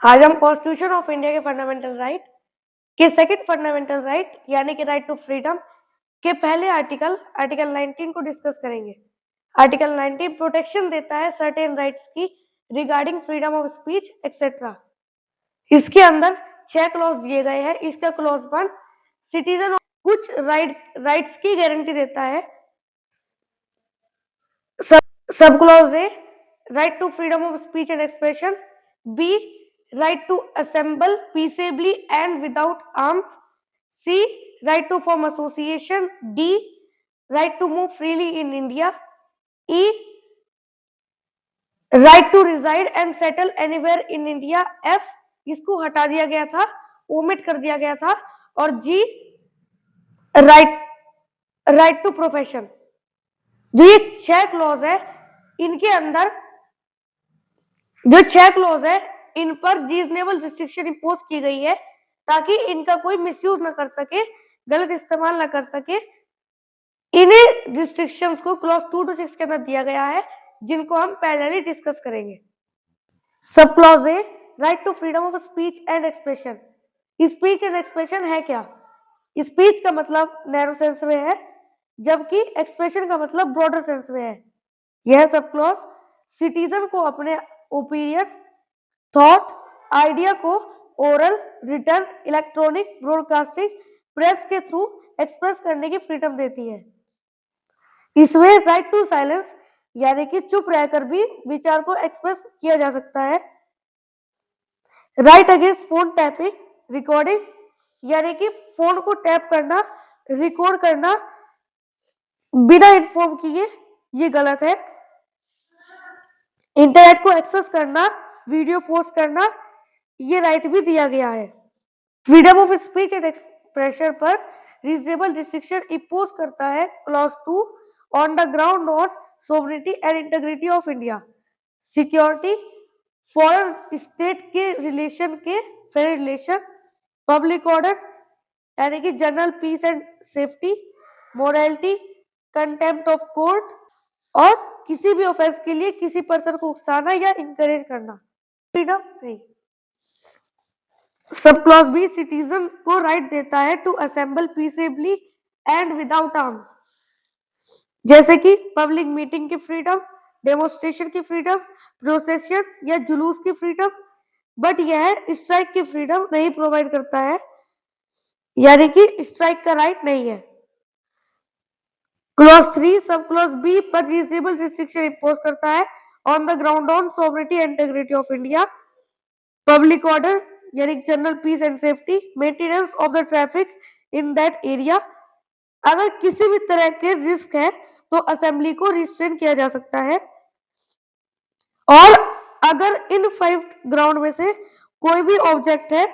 आज हम constitution of India के फंडामेंटल राइट के सेकंड फंडामेंटल राइट यानी कि राइट टू फ्रीडम के पहले आर्टिकल 19 को डिस्कस करेंगे। आर्टिकल 19 प्रोटेक्शन देता है सर्टेन राइट्स की regarding freedom of speech etcetera. इसके अंदर 6 क्लॉज दिए गए हैं। इसका क्लॉज 1 सिटीजन कुछ राइट्स की गारंटी देता है। Sub clause A right to freedom of speech and expression, B right to assemble peaceably and without arms, C right to form association, D right to move freely in India, E right to reside and settle anywhere in India, F इसको हटा दिया गया था, omit कर दिया गया था, और G राइट टू प्रोफेशन। जो ये 6 क्लॉज है, इनके अंदर जो 6 क्लॉज है इन पर रीजनेबल रिस्ट्रिक्शन इंपोज की गई है ताकि इनका कोई मिसयूज ना कर सके, गलत इस्तेमाल ना कर सके। इन्हें रिस्ट्रिक्शंस को क्लॉज 2 to 6 के अंदर दिया गया है, जिनको हम पैरेलली डिस्कस करेंगे। Sub clause A right to freedom of speech and expression. Speech and expression है क्या? स्पीच का मतलब नैरो सेंस में है, जबकि एक्सप्रेशन का मतलब ब्रॉडर सेंस में है। यह सब क्लॉज सिटीजन को अपने ओपिनियन, थॉट, आइडिया को oral, return, electronic, broadcasting, press के थ्रू एक्सप्रेस करने की फ्रीडम देती है। इसमें राइट टू साइलेंस यानी कि चुप रहकर भी विचार को एक्सप्रेस किया जा सकता है। Right against phone tapping, recording यानी कि फोन को टैप करना, रिकॉर्ड करना बिना इन्फॉर्म किए, ये गलत है। इंटरनेट को एक्सेस करना, वीडियो पोस्ट करना, ये राइट भी दिया गया है। Freedom of speech and expression पर रीजनेबल रिस्ट्रिक्शन इंपोज करता है clause 2 on the ground on sovereignty and integrity of India, security, foreign state के रिलेशन पब्लिक ऑर्डर यानी कि general peace and safety, morality, contempt of court और किसी भी offence के लिए किसी पर्सन को उकसाना या इंकरेज करना फ्रीडम नहीं। सब क्लॉज बी सिटीजन को राइट देता है to assemble peaceably and without arms, जैसे कि पब्लिक मीटिंग की फ्रीडम, डेमोन्स्ट्रेशन की फ्रीडम, प्रोसेशन या जुलूस की फ्रीडम, बट यह स्ट्राइक की फ्रीडम नहीं प्रोवाइड करता है, यानी कि स्ट्राइक का राइट नहीं है। क्लॉज 3 सब क्लॉज बी पर रीजनेबल रिस्ट्रिक्शन इंपोज करता है on the ground on sovereignty and integrity of India, public order यानी general peace and safety, maintenance of the traffic in that area. अगर किसी भी तरह के रिस्क है तो असेंबली को रिस्ट्रेन किया जा सकता है, और अगर इन 5 ग्राउंड में से कोई भी ऑब्जेक्ट है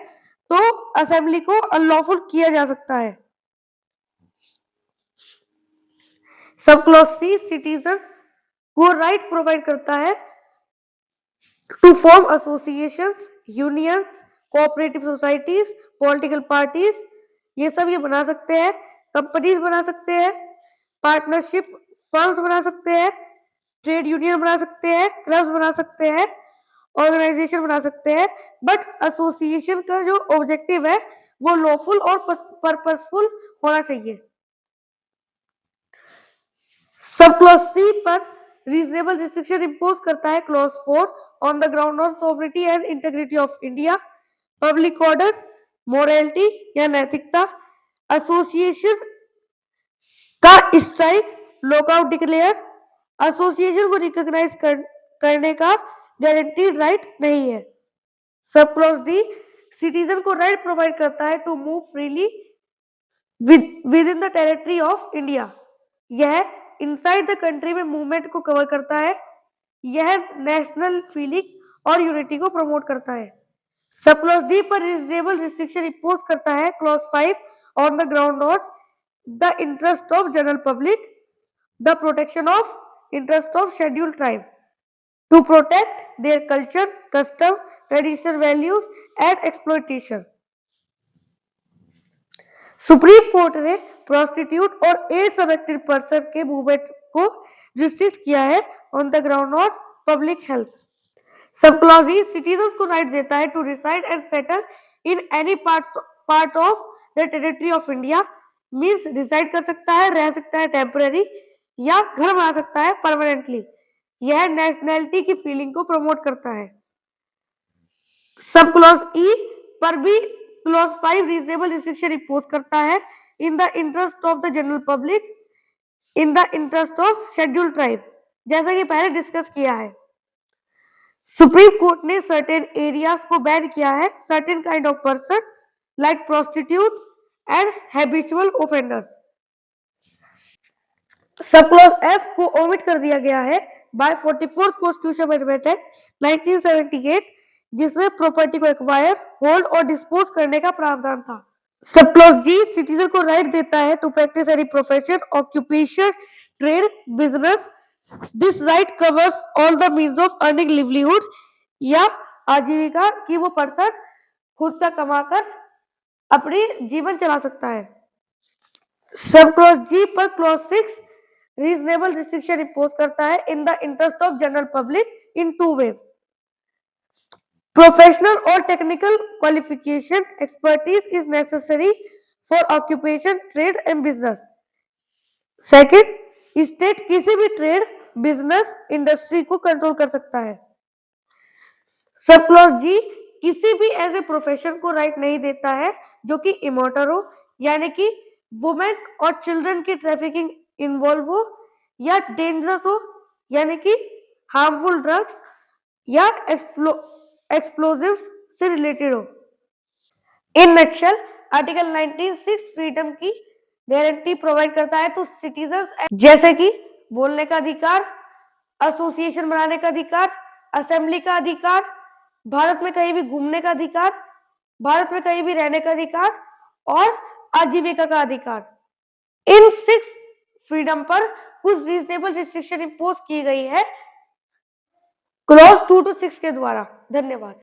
तो असेंबली को अनलॉफुल किया जा सकता है। सब क्लॉज सी सिटीजन को राइट प्रोवाइड करता है to form associations, unions, cooperative societies, political parties, ये सब ये बना सकते हैं, कंपनीज बना सकते हैं, पार्टनरशिप फर्म्स बना सकते हैं, ट्रेड यूनियन बना सकते हैं, क्लब्स बना सकते हैं, ऑर्गेनाइजेशन बना सकते हैं, बट एसोसिएशन का जो ऑब्जेक्टिव है वो लॉफुल और पर्पसफुल होना चाहिए। सब क्लॉज सी पर रीजनेबल रिस्ट्रिक्शन इंपोज करता है clause 4 on the ground on sovereignty and integrity of India, public order, morality या नैतिकता, एसोसिएशन का स्ट्राइक, लॉकआउट डिक्लेयर, एसोसिएशन को रिकॉग्नाइज करने का गारंटीड राइट नहीं है। सब क्लॉज डी सिटीजन को राइट प्रोवाइड करता है to move freely within the territory of India, यह इनसाइड द कंट्री में मूवमेंट को कवर करता है, यह नेशनल फीलिंग और यूनिटी को प्रमोट करता है। सब क्लॉज डी पर रीजनेबल रिस्ट्रिक्शन इंपोज करता है clause 5 on the ground on the interest of general public, the protection of interest of scheduled tribe to protect their culture, custom, traditional values and exploitation. Supreme court ने prostitute और AIDS affected person के movement को restrict किया है on the ground of public health. Sub clause E citizens को right देता है to reside and settle in any part of the territory of India. Means decide कर सकता है, रह सकता है टेम्पररी, या घर बना सकता है परमानेंटली। यह नेशनैलिटी की फीलिंग को प्रमोट करता है। सब क्लॉज ई पर भी क्लॉज 5 रीजनेबल रिस्ट्रिक्शन इम्पोज करता है in the interest of the general public, in the interest of scheduled tribe, जैसा कि पहले डिस्कस किया है। सुप्रीम कोर्ट ने सर्टेन एरियाज को बैन किया है, certain kind of person like prostitutes and habitual offenders. Sub clause F को ओमिट कर दिया गया है bye 44th constitution amendment act 1978, जिसमें प्रॉपर्टी को एक्वायर, होल्ड और डिस्पोज करने का प्रावधान था। सब क्लॉज जी सिटीजन को राइट देता है to practice any profession, occupation, trade, business. This right covers all the means of earning livelihood, या आजीविका कि वो पर्सन खुद का कमाकर अपनी जीवन चला सकता है। सब क्लॉज जी पर क्लॉज 6 रीजनेबल रिस्ट्रिक्शन इम्पोज करता है in the interest of general public in 2 ways। Professional और technical qualification expertise is necessary for occupation, trade and business. Second, state किसी भी ट्रेड, बिजनेस, इंडस्ट्री को कंट्रोल कर सकता है। सब क्लॉज जी किसी भी ऐसे प्रोफेशन को राइट नहीं देता है जो कि इमोटर हो, यानी कि वुमेन और चिल्ड्रन की ट्रैफिकिंग इन्वॉल्व हो, या डेंजरस हो, यानी कि हार्मफुल ड्रग्स या एक्सप्लोजिव्स से रिलेटेड हो। इन नक्शल आर्टिकल 19(6) फ्रीडम की गारंटी प्रोवाइड करता है टू सिटीजन्स, जैसे कि बोलने का अधिकार, एसोसिएशन बनाने का अधिकार, असेंबली का अधिकार, भारत में कहीं भी घूमने का अधिकार, भारत में कहीं भी रहने का अधिकार और आजीविका का अधिकार। इन 6 फ्रीडम पर कुछ रीजनेबल रिस्ट्रिक्शन इम्पोज की गई है क्लॉज 2 to 6 के द्वारा। धन्यवाद।